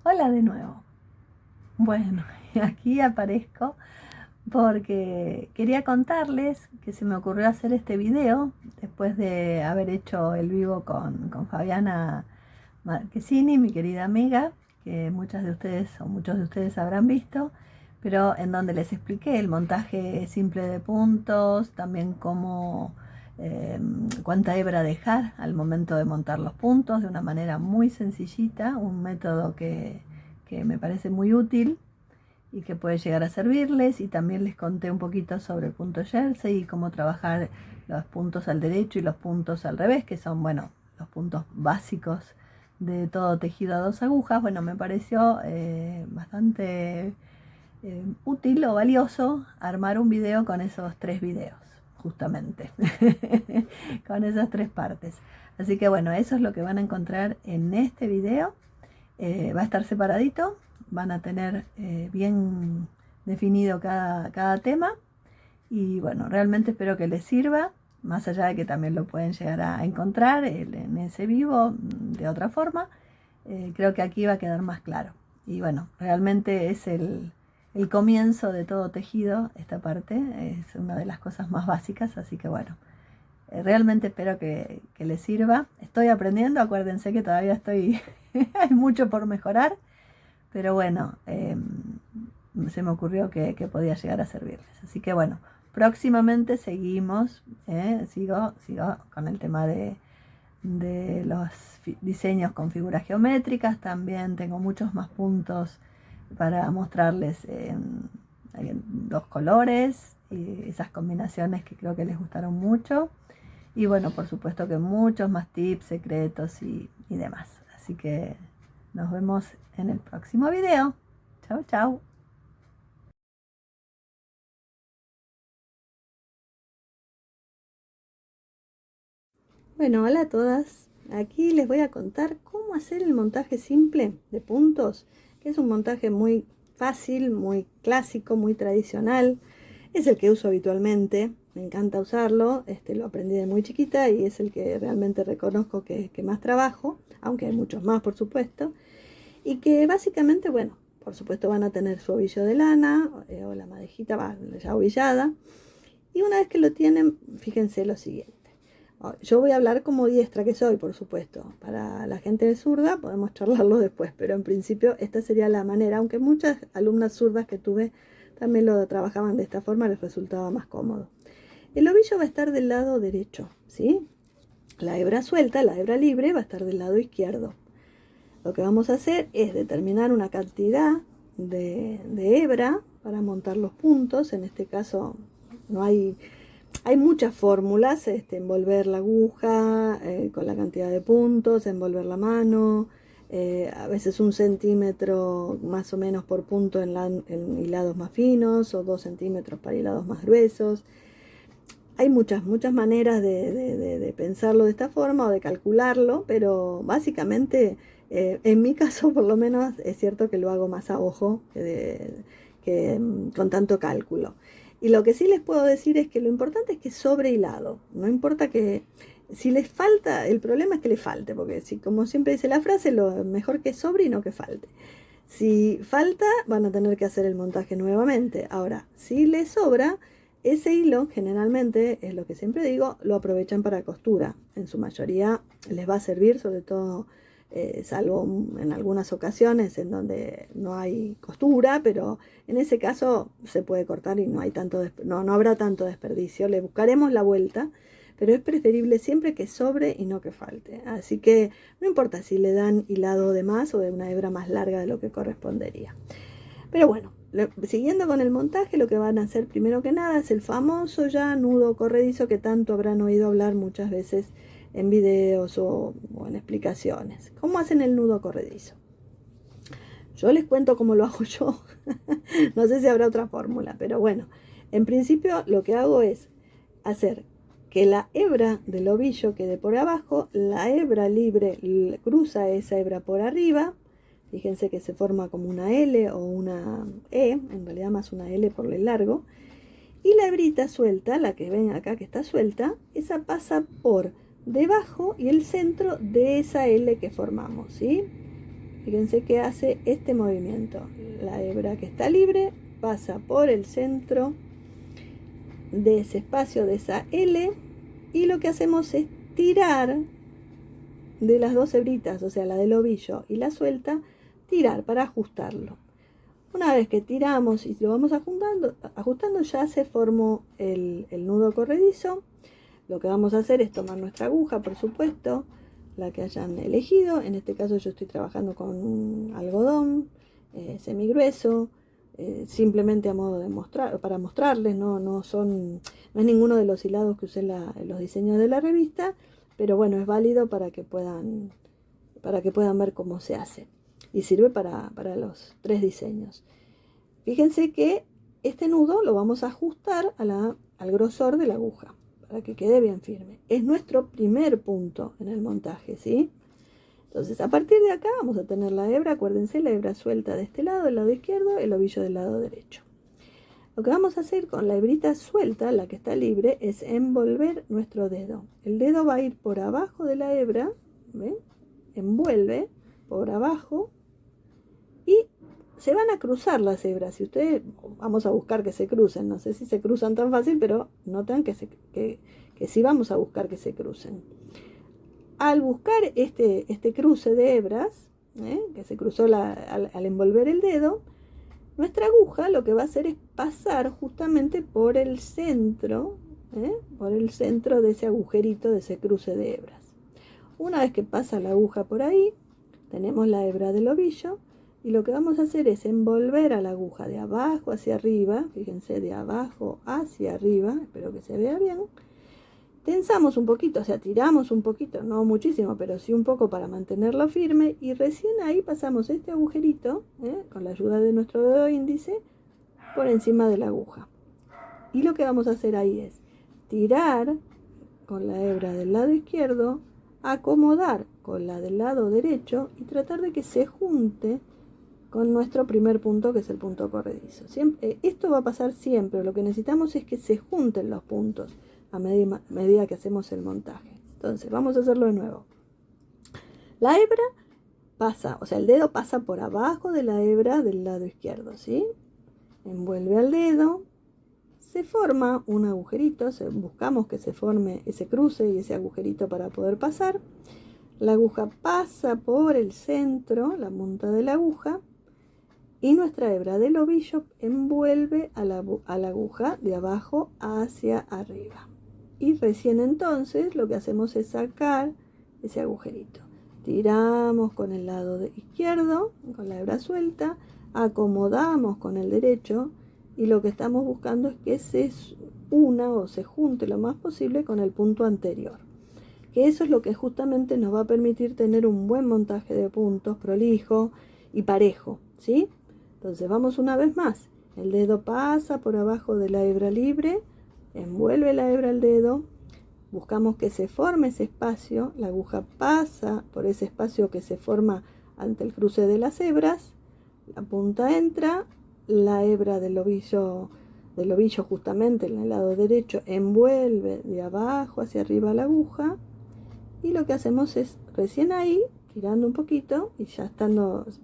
Hola de nuevo. Bueno, aquí aparezco porque quería contarles que se me ocurrió hacer este video después de haber hecho el vivo con Fabiana Marchesini, mi querida amiga, que muchas de ustedes o muchos de ustedes habrán visto, pero en donde les expliqué el montaje simple de puntos, también cómo cuánta hebra dejar al momento de montar los puntos de una manera muy sencillita, un método que me parece muy útil y que puede llegar a servirles. Y también les conté un poquito sobre el punto jersey y cómo trabajar los puntos al derecho y los puntos al revés, que son, bueno, los puntos básicos de todo tejido a dos agujas. Bueno, me pareció bastante útil o valioso armar un video con esos tres videos, justamente, con esas tres partes. Así que bueno, eso es lo que van a encontrar en este video. Va a estar separadito, van a tener bien definido cada tema. Y bueno, realmente espero que les sirva, más allá de que también lo pueden llegar a encontrar en ese vivo de otra forma. Creo que aquí va a quedar más claro. Y bueno, realmente es el comienzo de todo tejido, esta parte es una de las cosas más básicas, así que bueno, realmente espero que les sirva. Estoy aprendiendo, acuérdense que todavía estoy, hay mucho por mejorar, pero bueno, se me ocurrió que podía llegar a servirles. Así que bueno, próximamente seguimos, sigo con el tema de los diseños con figuras geométricas. También tengo muchos más puntos para mostrarles en dos colores y esas combinaciones que creo que les gustaron mucho. Y bueno, por supuesto que muchos más tips, secretos y demás. Así que nos vemos en el próximo video. Chau, chau. Bueno, hola a todas. Aquí les voy a contar cómo hacer el montaje simple de puntos, que es un montaje muy fácil, muy clásico, muy tradicional. Es el que uso habitualmente, me encanta usarlo, lo aprendí de muy chiquita y es el que realmente reconozco que más trabajo, aunque hay muchos más, por supuesto, y que básicamente, bueno, por supuesto van a tener su ovillo de lana o la madejita ya ovillada, y una vez que lo tienen, fíjense lo siguiente. Yo voy a hablar como diestra que soy, por supuesto. Para la gente zurda podemos charlarlo después, pero en principio esta sería la manera, aunque muchas alumnas zurdas que tuve también lo trabajaban de esta forma, les resultaba más cómodo. El ovillo va a estar del lado derecho, ¿sí? La hebra suelta, la hebra libre, va a estar del lado izquierdo. Lo que vamos a hacer es determinar una cantidad de hebra para montar los puntos. En este caso no hay muchas fórmulas, envolver la aguja con la cantidad de puntos, envolver la mano, a veces 1 centímetro más o menos por punto en hilados más finos o 2 centímetros para hilados más gruesos. Hay muchas maneras de pensarlo de esta forma o de calcularlo, pero básicamente en mi caso por lo menos es cierto que lo hago más a ojo que con tanto cálculo. Y lo que sí les puedo decir es que lo importante es que sobre hilado, no importa que si les falta, el problema es que les falte, porque si, como siempre dice la frase, lo mejor que sobre y no que falte. Si falta, van a tener que hacer el montaje nuevamente. Ahora, si les sobra, ese hilo, generalmente, es lo que siempre digo, lo aprovechan para costura. En su mayoría les va a servir, sobre todo, salvo en algunas ocasiones en donde no hay costura, pero en ese caso se puede cortar y no habrá tanto desperdicio. Le buscaremos la vuelta, pero es preferible siempre que sobre y no que falte. Así que no importa si le dan hilado de más o de una hebra más larga de lo que correspondería. Pero bueno, siguiendo con el montaje, lo que van a hacer primero que nada es el famoso ya nudo corredizo que tanto habrán oído hablar muchas veces en videos o en explicaciones. ¿Cómo hacen el nudo corredizo? Yo les cuento cómo lo hago yo. No sé si habrá otra fórmula, pero bueno, en principio lo que hago es hacer que la hebra del ovillo quede por abajo, la hebra libre cruza esa hebra por arriba. Fíjense que se forma como una L o una E, en realidad más una L por el largo. Y la hebrita suelta, la que ven acá que está suelta, esa pasa por debajo y el centro de esa L que formamos, ¿sí? fíjense que hace este movimiento. La hebra que está libre pasa por el centro de ese espacio, de esa L, y lo que hacemos es tirar de las dos hebritas, o sea, la del ovillo y la suelta, tirar para ajustarlo. Una vez que tiramos y lo vamos ajustando ya se formó el nudo corredizo. Lo que vamos a hacer es tomar nuestra aguja, por supuesto, la que hayan elegido. En este caso yo estoy trabajando con un algodón semigrueso, simplemente a modo de para mostrarles, no es ninguno de los hilados que usé en los diseños de la revista, pero bueno, es válido para que puedan ver cómo se hace. Y sirve para los 3 diseños. Fíjense que este nudo lo vamos a ajustar al grosor de la aguja para que quede bien firme. Es nuestro primer punto en el montaje, ¿sí? Entonces, a partir de acá vamos a tener la hebra, acuérdense, la hebra suelta de este lado, el lado izquierdo, el ovillo del lado derecho. Lo que vamos a hacer con la hebrita suelta, la que está libre, es envolver nuestro dedo. El dedo va a ir por abajo de la hebra, ¿ven? Envuelve por abajo y se van a cruzar las hebras. Si ustedes, vamos a buscar que se crucen, no sé si se cruzan tan fácil, pero notan que sí vamos a buscar que se crucen. Al buscar este cruce de hebras, que se cruzó al envolver el dedo, nuestra aguja lo que va a hacer es pasar justamente por el centro de ese agujerito, de ese cruce de hebras. Una vez que pasa la aguja por ahí, tenemos la hebra del ovillo y lo que vamos a hacer es envolver a la aguja de abajo hacia arriba, fíjense, de abajo hacia arriba, espero que se vea bien. Tensamos un poquito, o sea, tiramos un poquito, no muchísimo, pero sí un poco para mantenerlo firme y recién ahí pasamos este agujerito, con la ayuda de nuestro dedo índice, por encima de la aguja. Y lo que vamos a hacer ahí es tirar con la hebra del lado izquierdo, acomodar con la del lado derecho y tratar de que se junte con nuestro primer punto, que es el punto corredizo. Esto va a pasar siempre, lo que necesitamos es que se junten los puntos a medida que hacemos el montaje. Entonces, vamos a hacerlo de nuevo. La hebra pasa, o sea, el dedo pasa por abajo de la hebra del lado izquierdo, ¿sí? Envuelve al dedo, se forma un agujerito, buscamos que se forme ese cruce y ese agujerito para poder pasar. La aguja pasa por el centro, la punta de la aguja, y nuestra hebra del ovillo envuelve a la aguja de abajo hacia arriba. Y recién entonces lo que hacemos es sacar ese agujerito. Tiramos con el lado izquierdo, con la hebra suelta, acomodamos con el derecho y lo que estamos buscando es que se una o se junte lo más posible con el punto anterior. Que eso es lo que justamente nos va a permitir tener un buen montaje de puntos prolijo y parejo, ¿sí? Entonces vamos una vez más. El dedo pasa por abajo de la hebra libre, envuelve la hebra al dedo, buscamos que se forme ese espacio, la aguja pasa por ese espacio que se forma ante el cruce de las hebras, la punta entra, la hebra del ovillo justamente en el lado derecho envuelve de abajo hacia arriba la aguja y lo que hacemos es recién ahí, tirando un poquito y ya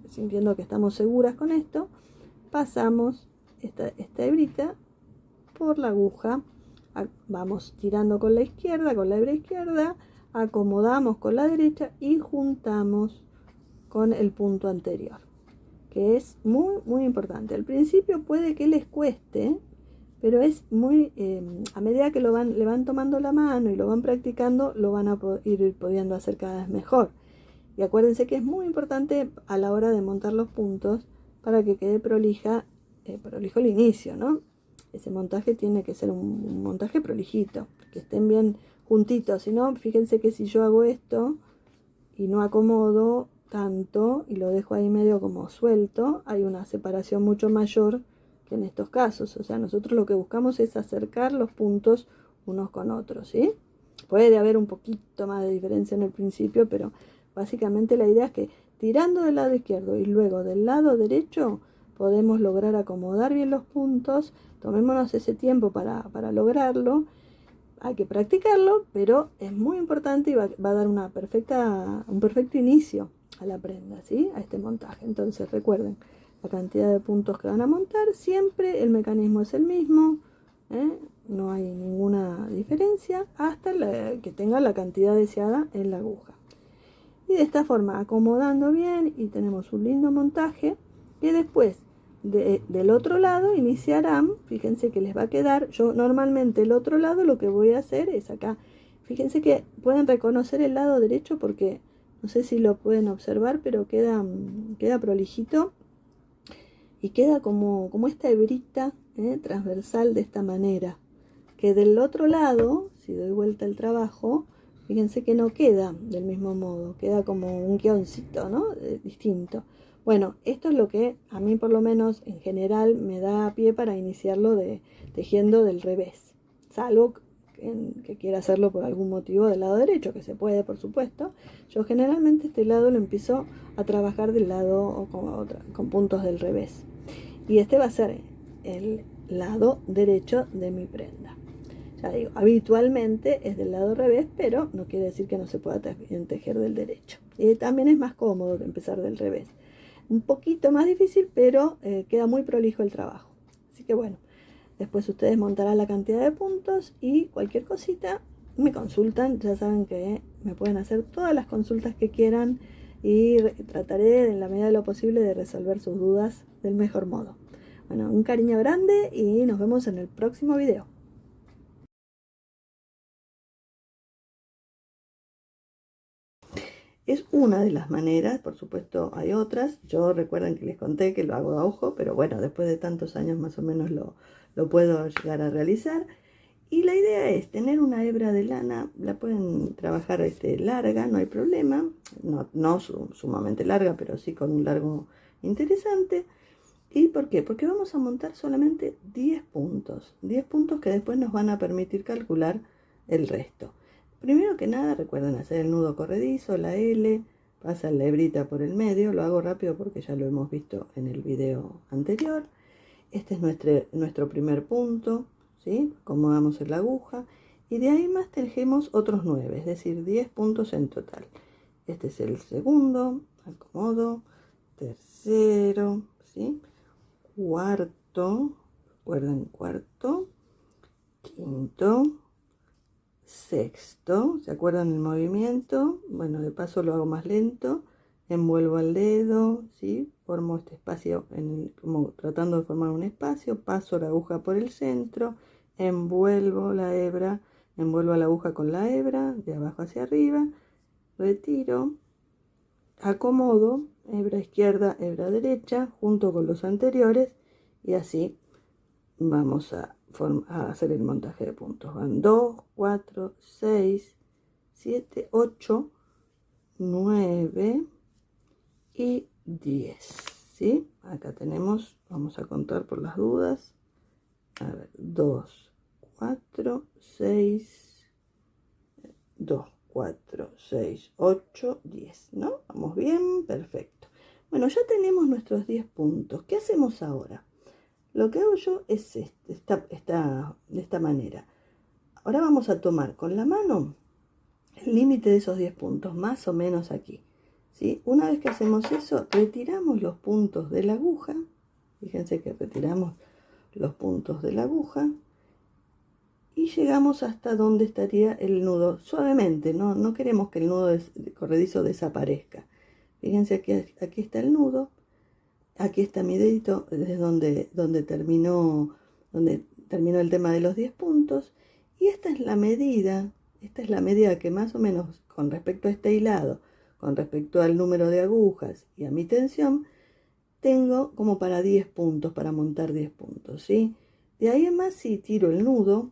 sintiendo que estamos seguras con esto, pasamos esta hebrita por la aguja, vamos tirando con la izquierda, con la hebra izquierda, acomodamos con la derecha y juntamos con el punto anterior, que es muy muy importante. Al principio puede que les cueste, pero es muy, a medida que le van tomando la mano y lo van practicando, lo van a ir pudiendo hacer cada vez mejor. Y acuérdense que es muy importante a la hora de montar los puntos para que quede prolijo el inicio, ¿no? Ese montaje tiene que ser un montaje prolijito, que estén bien juntitos. Si no, fíjense que si yo hago esto y no acomodo tanto y lo dejo ahí medio como suelto, hay una separación mucho mayor que en estos casos. O sea, nosotros lo que buscamos es acercar los puntos unos con otros, ¿sí? Puede haber un poquito más de diferencia en el principio, pero básicamente la idea es que tirando del lado izquierdo y luego del lado derecho podemos lograr acomodar bien los puntos. Tomémonos ese tiempo para lograrlo. Hay que practicarlo, pero es muy importante y va a dar un perfecto inicio a la prenda, ¿sí? A este montaje. Entonces recuerden la cantidad de puntos que van a montar, siempre el mecanismo es el mismo, no hay ninguna diferencia hasta que tenga la cantidad deseada en la aguja. Y de esta forma, acomodando bien, y tenemos un lindo montaje que después del otro lado iniciarán. Fíjense que les va a quedar, yo normalmente el otro lado lo que voy a hacer es acá. Fíjense que pueden reconocer el lado derecho porque no sé si lo pueden observar, pero queda prolijito y queda como esta hebrita transversal de esta manera. Que del otro lado, si doy vuelta el trabajo, fíjense que no queda del mismo modo, queda como un guioncito, ¿no? Distinto. Bueno, esto es lo que a mí por lo menos en general me da pie para iniciarlo tejiendo del revés. Salvo que quiera hacerlo por algún motivo del lado derecho, que se puede por supuesto. Yo generalmente este lado lo empiezo a trabajar del lado con puntos del revés. Y este va a ser el lado derecho de mi prenda. Ya digo, habitualmente es del lado revés, pero no quiere decir que no se pueda tejer del derecho. Y también es más cómodo que empezar del revés. Un poquito más difícil, pero queda muy prolijo el trabajo. Así que bueno, después ustedes montarán la cantidad de puntos y cualquier cosita me consultan. Ya saben que me pueden hacer todas las consultas que quieran y trataré en la medida de lo posible de resolver sus dudas del mejor modo. Bueno, un cariño grande y nos vemos en el próximo video. Es una de las maneras, por supuesto hay otras. Yo recuerden que les conté que lo hago a ojo, pero bueno, después de tantos años más o menos lo puedo llegar a realizar. Y la idea es tener una hebra de lana, la pueden trabajar larga, no hay problema, no sumamente larga, pero sí con un largo interesante. ¿Y por qué? Porque vamos a montar solamente 10 puntos que después nos van a permitir calcular el resto. Primero que nada, recuerden hacer el nudo corredizo, la L, pasa la hebrita por el medio, lo hago rápido porque ya lo hemos visto en el video anterior. Este es nuestro primer punto, ¿sí? Acomodamos en la aguja y de ahí más tejemos otros 9, es decir, 10 puntos en total. Este es el segundo, acomodo, tercero, ¿sí? Cuarto, recuerden cuarto, quinto, sexto, ¿se acuerdan el movimiento? Bueno, de paso lo hago más lento, envuelvo el dedo, ¿sí? Formo este espacio, como tratando de formar un espacio, paso la aguja por el centro, envuelvo la hebra, envuelvo la aguja con la hebra, de abajo hacia arriba, retiro, acomodo, hebra izquierda, hebra derecha, junto con los anteriores, y así vamos a hacer el montaje de puntos. Van 2, 4, 6, 7, 8, 9 y 10. ¿Sí? Acá tenemos, vamos a contar por las dudas. A ver, 2, 4, 6, 2, 4, 6, 8, 10. ¿No? Vamos bien, perfecto. Bueno, ya tenemos nuestros 10 puntos. ¿Qué hacemos ahora? Lo que hago yo es de esta manera. Ahora vamos a tomar con la mano el límite de esos 10 puntos, más o menos aquí, ¿sí? Una vez que hacemos eso, retiramos los puntos de la aguja. Fíjense que retiramos los puntos de la aguja y llegamos hasta donde estaría el nudo, suavemente, no queremos que el nudo corredizo desaparezca. Fíjense que aquí está el nudo. Aquí está mi dedito, desde donde terminó el tema de los 10 puntos. Y esta es la medida que más o menos con respecto a este hilado, con respecto al número de agujas y a mi tensión, tengo como para 10 puntos, para montar 10 puntos, ¿sí? De ahí en más sí tiro el nudo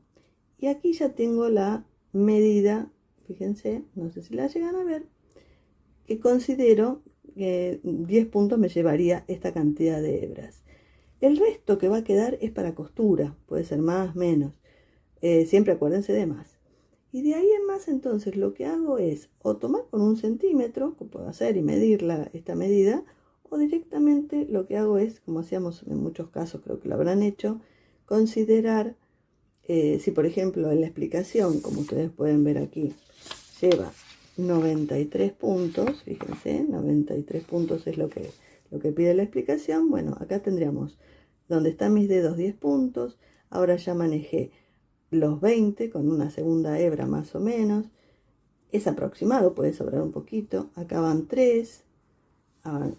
y aquí ya tengo la medida, fíjense, no sé si la llegan a ver, que considero que 10 puntos me llevaría esta cantidad de hebras. El resto que va a quedar es para costura, puede ser más, menos. Siempre acuérdense de más. Y de ahí en más entonces lo que hago es o tomar con 1 centímetro, que puedo hacer y medir esta medida, o directamente lo que hago es, como hacíamos en muchos casos, creo que lo habrán hecho, considerar, si por ejemplo en la explicación, como ustedes pueden ver aquí, lleva 93 puntos, fíjense, 93 puntos es lo que pide la explicación. Bueno, acá tendríamos donde están mis dedos 10 puntos, ahora ya manejé los 20 con una segunda hebra más o menos, es aproximado, puede sobrar un poquito, acá van 3,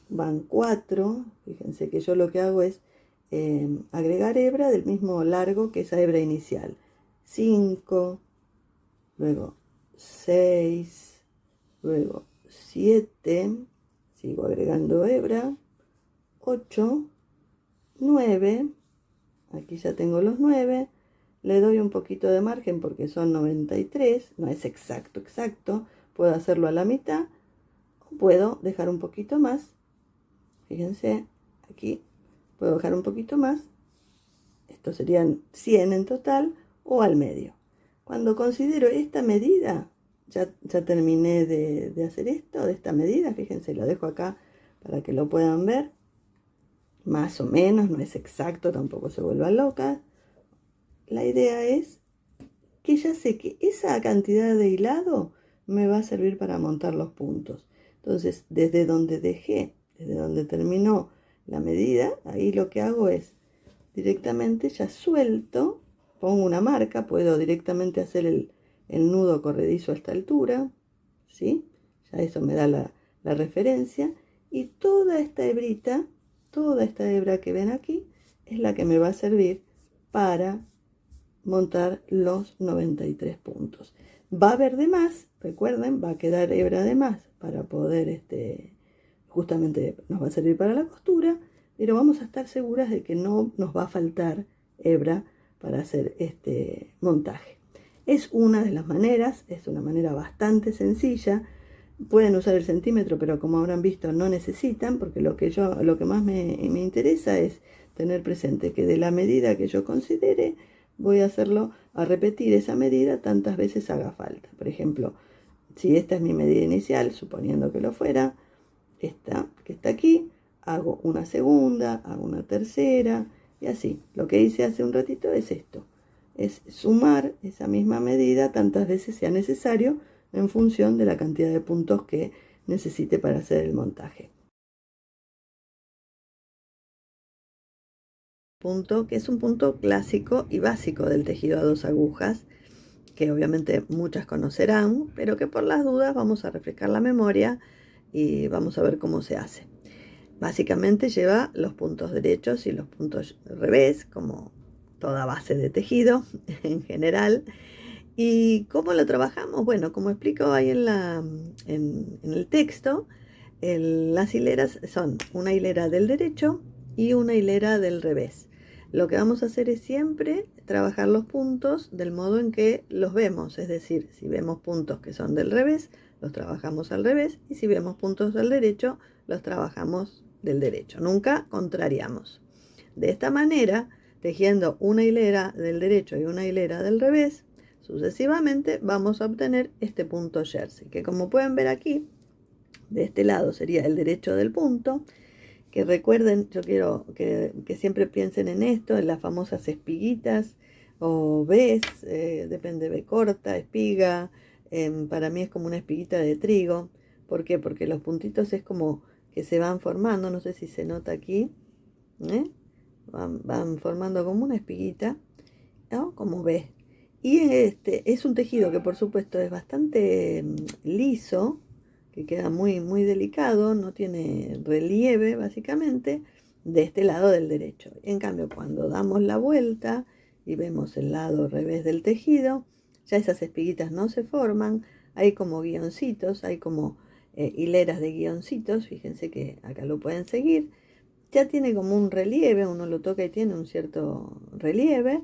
van 4, fíjense que yo lo que hago es agregar hebra del mismo largo que esa hebra inicial, 5, luego 6, luego 7, sigo agregando hebra, 8, 9, aquí ya tengo los 9, le doy un poquito de margen porque son 93, no es exacto, puedo hacerlo a la mitad, o puedo dejar un poquito más, fíjense, aquí puedo dejar un poquito más, estos serían 100 en total, o al medio. Cuando considero esta medida, ya terminé de hacer esto, de esta medida, fíjense, lo dejo acá para que lo puedan ver, más o menos, no es exacto, tampoco se vuelvan locas. La idea es que ya sé que esa cantidad de hilado me va a servir para montar los puntos. Entonces, desde donde terminó la medida, ahí lo que hago es directamente ya suelto, pongo una marca, puedo directamente hacer el nudo corredizo a esta altura, ¿sí? Ya eso me da la referencia, y toda esta hebrita, toda esta hebra que ven aquí, es la que me va a servir para montar los 93 puntos. Va a haber de más, recuerden, va a quedar hebra de más para poder, justamente nos va a servir para la costura, pero vamos a estar seguras de que no nos va a faltar hebra para hacer este montaje. Es una de las maneras, es una manera bastante sencilla. Pueden usar el centímetro, pero como habrán visto no necesitan, porque lo que más me interesa es tener presente que de la medida que yo considere, voy a repetir esa medida tantas veces haga falta. Por ejemplo, si esta es mi medida inicial, suponiendo que lo fuera, esta que está aquí, hago una segunda, hago una tercera, y así. Lo que hice hace un ratito es esto, es sumar esa misma medida tantas veces sea necesario en función de la cantidad de puntos que necesite para hacer el montaje. Punto que es un punto clásico y básico del tejido a 2 agujas, que obviamente muchas conocerán, pero que por las dudas vamos a refrescar la memoria y vamos a ver cómo se hace. Básicamente lleva los puntos derechos y los puntos revés, como toda base de tejido en general. ¿Y cómo lo trabajamos? Bueno, como explico ahí en el texto, las hileras son una hilera del derecho y una hilera del revés. Lo que vamos a hacer es siempre trabajar los puntos del modo en que los vemos, es decir, si vemos puntos que son del revés, los trabajamos al revés, y si vemos puntos del derecho, los trabajamos del derecho. Nunca contrariamos. De esta manera, tejiendo una hilera del derecho y una hilera del revés, sucesivamente vamos a obtener este punto jersey, que como pueden ver aquí, de este lado sería el derecho del punto, que recuerden, yo quiero que siempre piensen en esto, en las famosas espiguitas o Bs, depende de corta, espiga, para mí es como una espiguita de trigo. ¿Por qué? Porque los puntitos es como que se van formando, no sé si se nota aquí, van formando como una espiguita, ¿no? Como B. Y es un tejido que por supuesto es bastante liso, que queda muy, muy delicado, no tiene relieve básicamente, de este lado del derecho. En cambio, cuando damos la vuelta y vemos el lado revés del tejido, ya esas espiguitas no se forman, hay como guioncitos, hay como hileras de guioncitos, fíjense que acá lo pueden seguir, ya tiene como un relieve, uno lo toca y tiene un cierto relieve.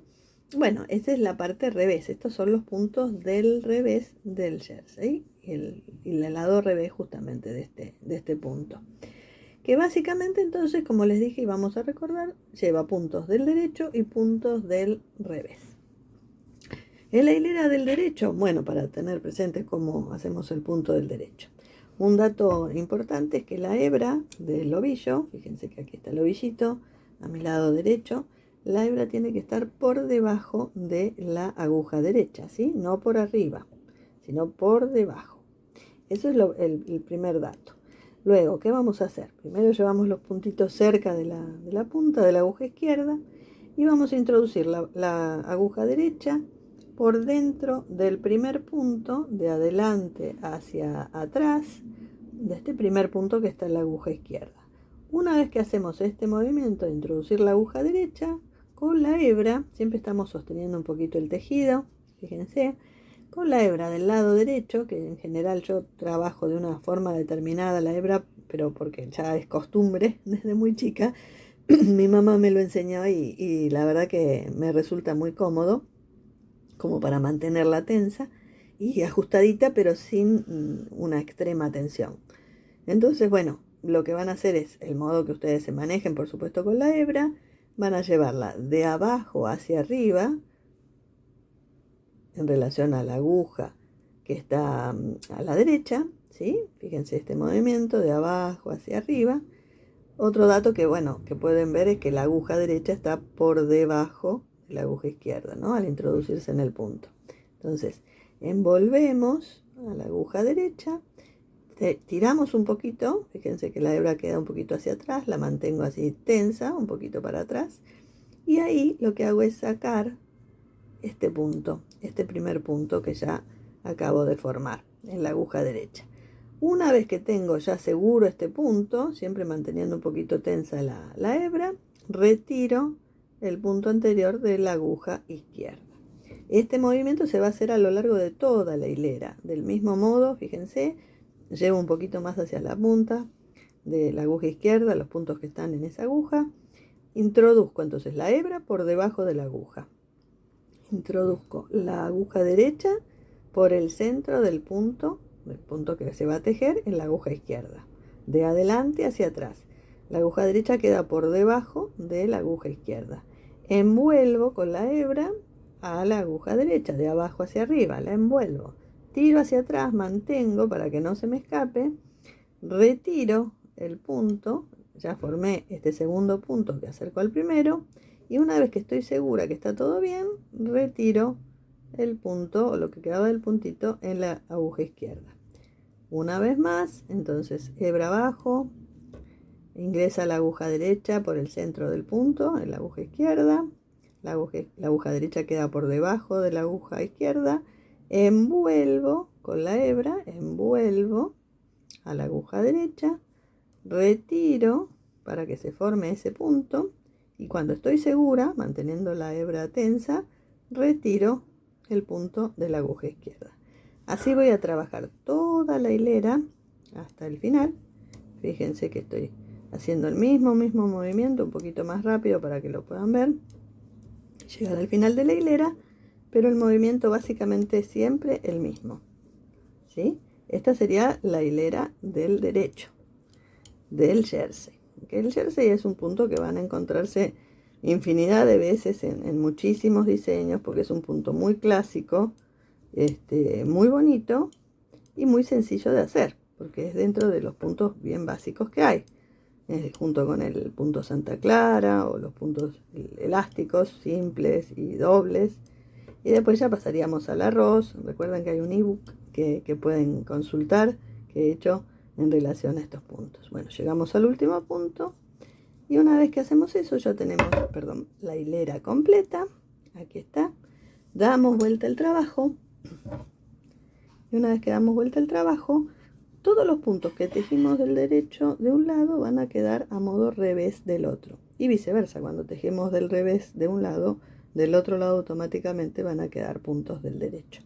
Bueno, esta es la parte revés, estos son los puntos del revés del jersey, y el lado revés justamente de este punto. Que básicamente entonces, como les dije y vamos a recordar, lleva puntos del derecho y puntos del revés. En la hilera del derecho, bueno, para tener presente cómo hacemos el punto del derecho. Un dato importante es que la hebra del ovillo, fíjense que aquí está el ovillito, a mi lado derecho, la hebra tiene que estar por debajo de la aguja derecha, ¿sí? No por arriba, sino por debajo. Eso es el primer dato. Luego, ¿qué vamos a hacer? Primero llevamos los puntitos cerca de la punta de la aguja izquierda y vamos a introducir la aguja derecha por dentro del primer punto, de adelante hacia atrás, de este primer punto que está en la aguja izquierda. Una vez que hacemos este movimiento de introducir la aguja derecha, con la hebra, siempre estamos sosteniendo un poquito el tejido, fíjense, con la hebra del lado derecho, que en general yo trabajo de una forma determinada la hebra, pero porque ya es costumbre desde muy chica, mi mamá me lo enseñó y la verdad que me resulta muy cómodo, como para mantenerla tensa y ajustadita, pero sin una extrema tensión. Entonces, bueno, lo que van a hacer es el modo que ustedes se manejen, por supuesto, con la hebra. Van a llevarla de abajo hacia arriba en relación a la aguja que está a la derecha, ¿sí? Fíjense este movimiento de abajo hacia arriba. Otro dato que, bueno, que pueden ver es que la aguja derecha está por debajo de la aguja izquierda, ¿no? Al introducirse en el punto. Entonces, envolvemos a la aguja derecha, tiramos un poquito, fíjense que la hebra queda un poquito hacia atrás, la mantengo así tensa, un poquito para atrás, y ahí lo que hago es sacar este punto, este primer punto que ya acabo de formar en la aguja derecha. Una vez que tengo ya seguro este punto, siempre manteniendo un poquito tensa la hebra, retiro el punto anterior de la aguja izquierda. Este movimiento se va a hacer a lo largo de toda la hilera. Del mismo modo, fíjense, llevo un poquito más hacia la punta de la aguja izquierda, los puntos que están en esa aguja. Introduzco entonces la hebra por debajo de la aguja. Introduzco la aguja derecha por el centro del punto que se va a tejer en la aguja izquierda, de adelante hacia atrás. La aguja derecha queda por debajo de la aguja izquierda. Envuelvo con la hebra a la aguja derecha, de abajo hacia arriba, la envuelvo. Tiro hacia atrás, mantengo para que no se me escape, retiro el punto, ya formé este segundo punto que acerco al primero, y una vez que estoy segura que está todo bien, retiro el punto o lo que quedaba del puntito en la aguja izquierda. Una vez más, entonces hebra abajo, ingresa la aguja derecha por el centro del punto en la aguja izquierda, la aguja derecha queda por debajo de la aguja izquierda, envuelvo con la hebra, envuelvo a la aguja derecha, retiro para que se forme ese punto y cuando estoy segura, manteniendo la hebra tensa, retiro el punto de la aguja izquierda. Así voy a trabajar toda la hilera hasta el final. Fíjense que estoy haciendo el mismo movimiento, un poquito más rápido para que lo puedan ver. Llegar al final de la hilera, pero el movimiento básicamente es siempre el mismo, ¿sí? Esta sería la hilera del derecho, del jersey. Que el jersey es un punto que van a encontrarse infinidad de veces en muchísimos diseños, porque es un punto muy clásico, muy bonito y muy sencillo de hacer, porque es dentro de los puntos bien básicos que hay, junto con el punto Santa Clara o los puntos elásticos simples y dobles. Y después ya pasaríamos al arroz. Recuerden que hay un ebook que pueden consultar que he hecho en relación a estos puntos. Bueno, llegamos al último punto y una vez que hacemos eso ya tenemos, la hilera completa. Aquí está. Damos vuelta al trabajo y una vez que damos vuelta al trabajo, todos los puntos que tejimos del derecho de un lado van a quedar a modo revés del otro y viceversa. Cuando tejemos del revés de un lado, del otro lado automáticamente van a quedar puntos del derecho.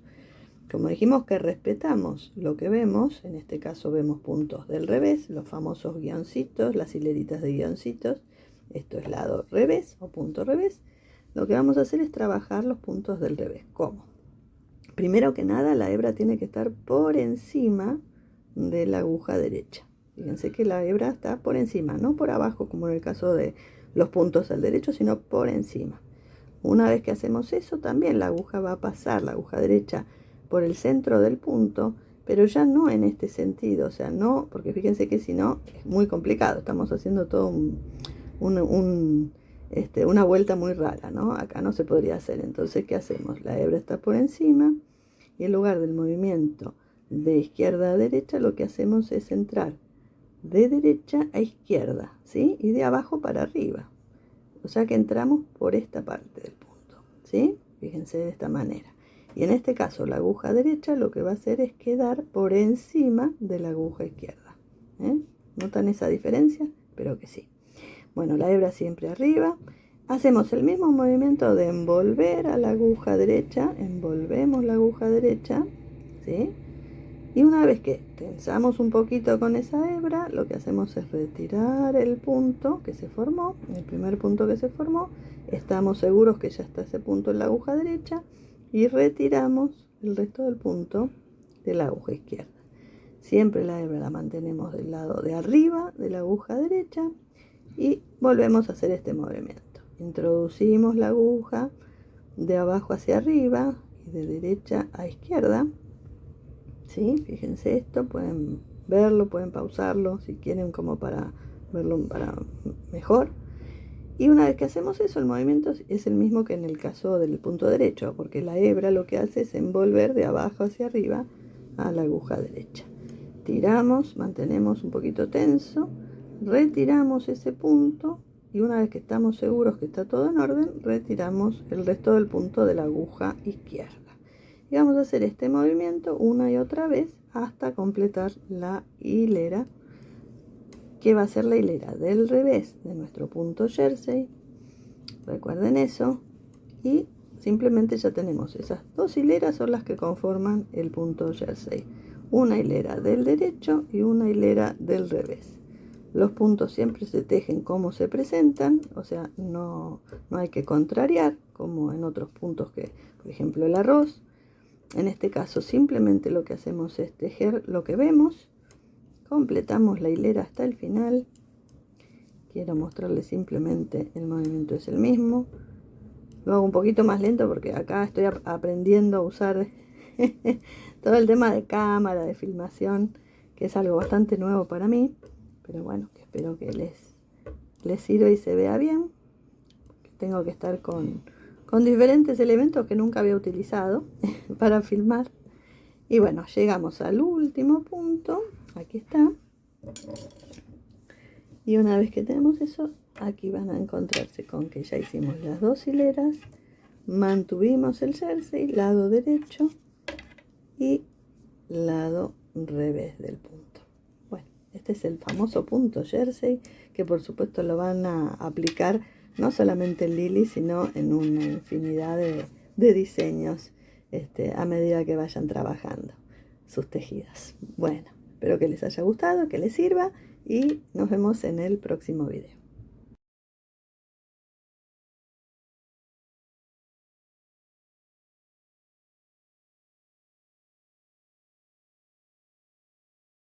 Como dijimos que respetamos lo que vemos, en este caso vemos puntos del revés, los famosos guioncitos, las hileritas de guioncitos. Esto es lado revés o punto revés. Lo que vamos a hacer es trabajar los puntos del revés. ¿Cómo? Primero que nada, la hebra tiene que estar por encima de la aguja derecha. Fíjense que la hebra está por encima, no por abajo como en el caso de los puntos al derecho, sino por encima. Una vez que hacemos eso, también la aguja va a pasar, la aguja derecha, por el centro del punto, pero ya no en este sentido, o sea, no, porque fíjense que si no es muy complicado, estamos haciendo todo una vuelta muy rara, ¿no? Acá no se podría hacer. Entonces, ¿qué hacemos? La hebra está por encima y en lugar del movimiento de izquierda a derecha, lo que hacemos es entrar de derecha a izquierda, ¿sí? Y de abajo para arriba. O sea que entramos por esta parte del punto, ¿sí? Fíjense de esta manera. Y en este caso la aguja derecha lo que va a hacer es quedar por encima de la aguja izquierda. ¿Notan esa diferencia? Espero que sí. Bueno, la hebra siempre arriba. Hacemos el mismo movimiento de envolver a la aguja derecha. Envolvemos la aguja derecha, ¿sí? Y una vez que tensamos un poquito con esa hebra, lo que hacemos es retirar el punto que se formó, el primer punto que se formó. Estamos seguros que ya está ese punto en la aguja derecha y retiramos el resto del punto de la aguja izquierda. Siempre la hebra la mantenemos del lado de arriba de la aguja derecha y volvemos a hacer este movimiento. Introducimos la aguja de abajo hacia arriba y de derecha a izquierda. ¿Sí? Fíjense esto, pueden verlo, pueden pausarlo si quieren como para verlo para mejor. Y una vez que hacemos eso, el movimiento es el mismo que en el caso del punto derecho, porque la hebra lo que hace es envolver de abajo hacia arriba a la aguja derecha. Tiramos, mantenemos un poquito tenso, retiramos ese punto y una vez que estamos seguros que está todo en orden, retiramos el resto del punto de la aguja izquierda. Y vamos a hacer este movimiento una y otra vez hasta completar la hilera, que va a ser la hilera del revés de nuestro punto jersey. Recuerden eso. Y simplemente ya tenemos esas dos hileras, son las que conforman el punto jersey. Una hilera del derecho y una hilera del revés. Los puntos siempre se tejen como se presentan, o sea, no hay que contrariar, como en otros puntos que, por ejemplo, el arroz. En este caso simplemente lo que hacemos es tejer lo que vemos, completamos la hilera hasta el final. Quiero mostrarles simplemente el movimiento es el mismo. Lo hago un poquito más lento porque acá estoy aprendiendo a usar todo el tema de cámara, de filmación, que es algo bastante nuevo para mí, pero bueno, espero que les sirva y se vea bien. Tengo que estar con diferentes elementos que nunca había utilizado para filmar. Y bueno, llegamos al último punto. Aquí está. Y una vez que tenemos eso, aquí van a encontrarse con que ya hicimos las dos hileras. Mantuvimos el jersey, lado derecho y lado revés del punto. Bueno, este es el famoso punto jersey, que por supuesto lo van a aplicar no solamente en Lily, sino en una infinidad de diseños a medida que vayan trabajando sus tejidos. Bueno, espero que les haya gustado, que les sirva y nos vemos en el próximo video.